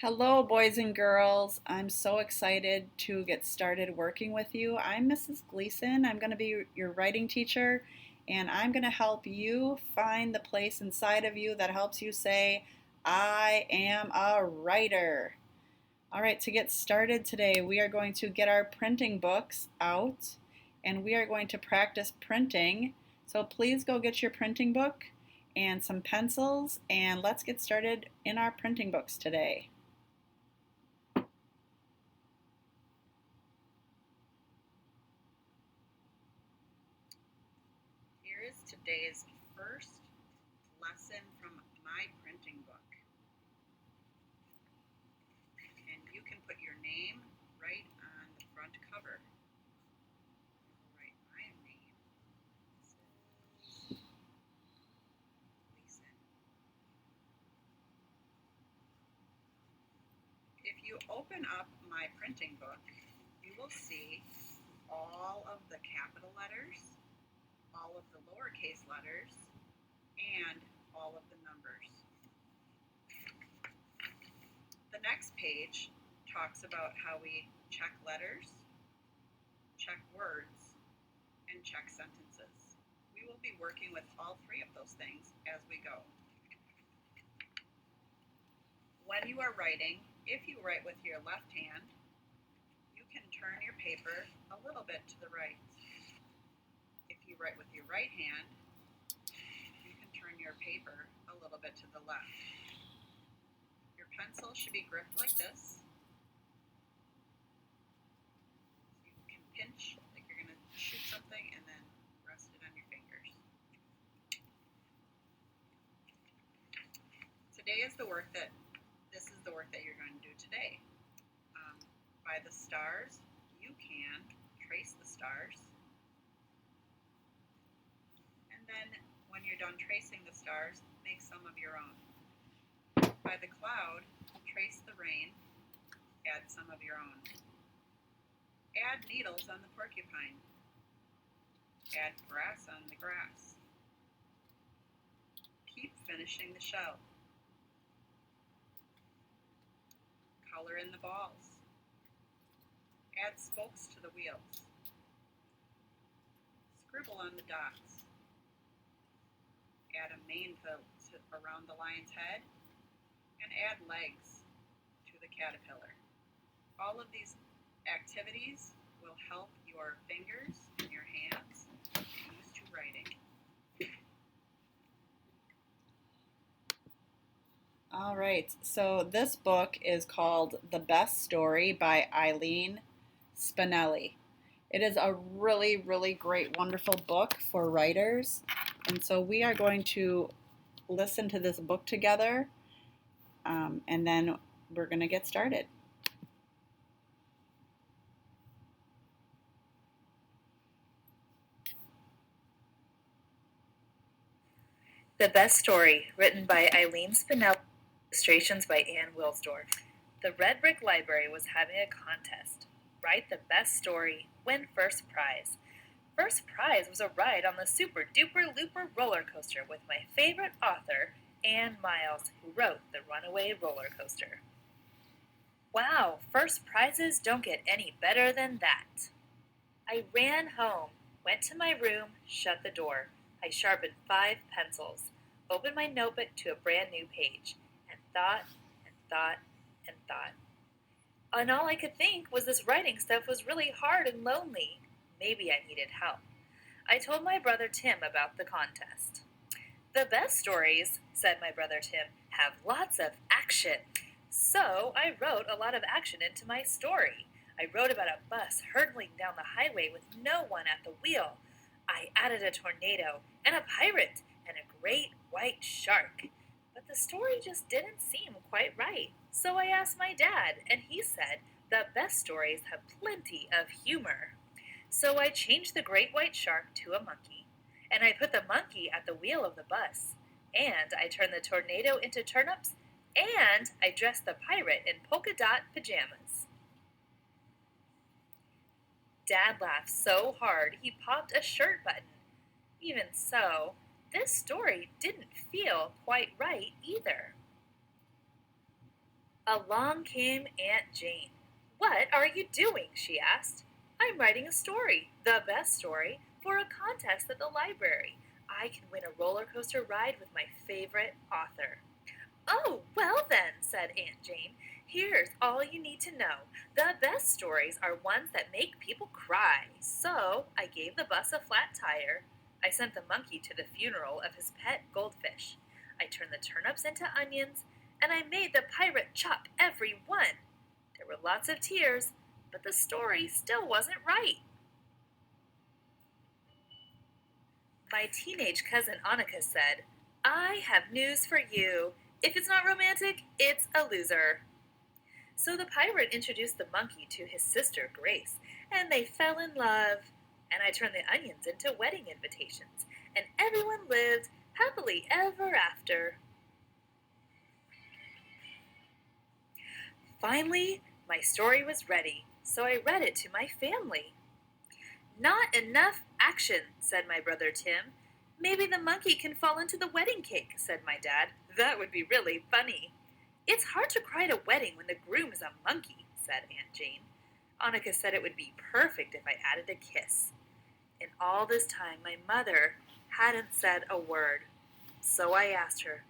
Hello, boys and girls. I'm so excited to get started working with you. I'm Mrs. Gleason. I'm going to be your writing teacher, and I'm going to help you find the place inside of you that helps you say, I am a writer. All right, to get started today, we are going to get our printing books out and we are going to practice printing. So please go get your printing book and some pencils, and let's get started in our printing books today. Here is today's first lesson from my printing book. And you can put your name right on the front cover. I'll write my name. This is Gleason. If you open up my printing book, you will see all of the capital letters, all of the lowercase letters, and all of the numbers. The next page talks about how we check letters, check words, and check sentences. We will be working with all three of those things as we go. When you are writing, if you write with your left hand, you can turn your paper a little bit to the right. If you write with your right hand, you can turn your paper a little bit to the left. Your pencil should be gripped like this. So you can pinch like you're going to shoot something and then rest it on your fingers. Today is the work that you're going to do today. By the stars, you can trace the stars. And then when you're done tracing the stars, make some of your own. By the cloud, trace the rain, add some of your own. Add needles on the porcupine. Add grass on the grass. Keep finishing the shell. Color in the balls. Add spokes to the wheels. Scribble on the dots. Add a mane around the lion's head, and add legs to the caterpillar. All of these activities will help your fingers and your hands get used to writing. All right, so this book is called The Best Story by Eileen Spinelli. It is a really, really great, wonderful book for writers. And so we are going to listen to this book together, and then we're going to get started. The Best Story, written by Eileen Spinelli, illustrations by Ann Wilsdorf. The Red Brick Library was having a contest. Write the best story, win first prize. First prize was a ride on the Super Duper Looper roller coaster with my favorite author, Anne Miles, who wrote The Runaway Roller Coaster. Wow, first prizes don't get any better than that. I ran home, went to my room, shut the door. I sharpened 5 pencils, opened my notebook to a brand new page, and thought and thought and thought. And all I could think was this writing stuff was really hard and lonely. Maybe I needed help. I told my brother Tim about the contest. The best stories, said my brother Tim, have lots of action. So I wrote a lot of action into my story. I wrote about a bus hurtling down the highway with no one at the wheel. I added a tornado and a pirate and a great white shark. But the story just didn't seem quite right. So I asked my dad, and he said the best stories have plenty of humor. So I changed the great white shark to a monkey, and I put the monkey at the wheel of the bus, and I turned the tornado into turnips, and I dressed the pirate in polka dot pajamas. Dad laughed so hard he popped a shirt button. Even so, this story didn't feel quite right either. Along came Aunt Jane. "What are you doing?" she asked. "I'm writing a story, the best story, for a contest at the library. I can win a roller coaster ride with my favorite author." "Oh, well then," said Aunt Jane, "here's all you need to know. The best stories are ones that make people cry. So I gave the bus a flat tire. I sent the monkey to the funeral of his pet goldfish. I turned the turnips into onions, and I made the pirate chop every one. There were lots of tears, but the story still wasn't right." My teenage cousin Annika said, "I have news for you. If it's not romantic, it's a loser." So the pirate introduced the monkey to his sister Grace, and they fell in love. And I turned the onions into wedding invitations, and everyone lived happily ever after. Finally, my story was ready, so I read it to my family. "Not enough action," said my brother Tim. "Maybe the monkey can fall into the wedding cake," said my dad. "That would be really funny." "It's hard to cry at a wedding when the groom is a monkey," said Aunt Jane. Annika said it would be perfect if I added a kiss. In all this time, my mother hadn't said a word. So I asked her,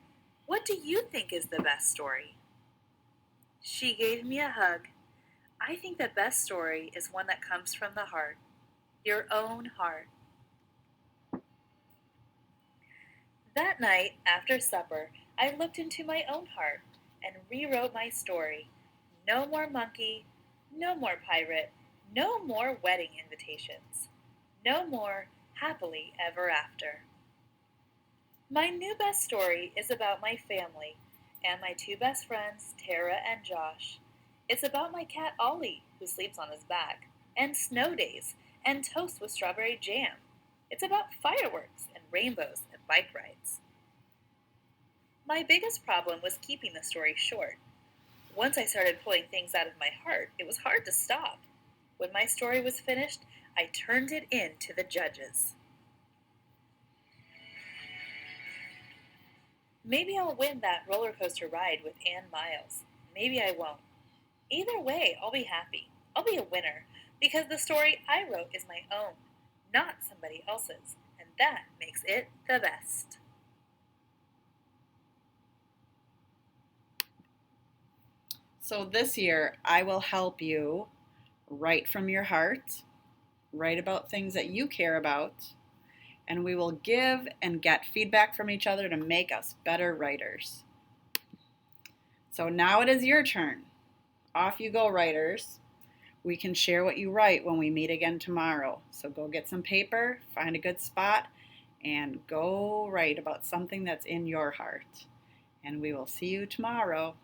"What do you think is the best story?" She gave me a hug. "I think the best story is one that comes from the heart, your own heart." That night, after supper, I looked into my own heart and rewrote my story. No more monkey, no more pirate, no more wedding invitations, no more happily ever after. My new best story is about my family and my two best friends, Tara and Josh. It's about my cat Ollie, who sleeps on his back, and snow days, and toast with strawberry jam. It's about fireworks and rainbows and bike rides. My biggest problem was keeping the story short. Once I started pulling things out of my heart, it was hard to stop. When my story was finished, I turned it in to the judges. Maybe I'll win that roller coaster ride with Anne Miles. Maybe I won't. Either way, I'll be happy. I'll be a winner because the story I wrote is my own, not somebody else's, and that makes it the best. So this year, I will help you write from your heart, write about things that you care about, and we will give and get feedback from each other to make us better writers. So now it is your turn. Off you go, writers. We can share what you write when we meet again tomorrow. So go get some paper, find a good spot, and go write about something that's in your heart. And we will see you tomorrow.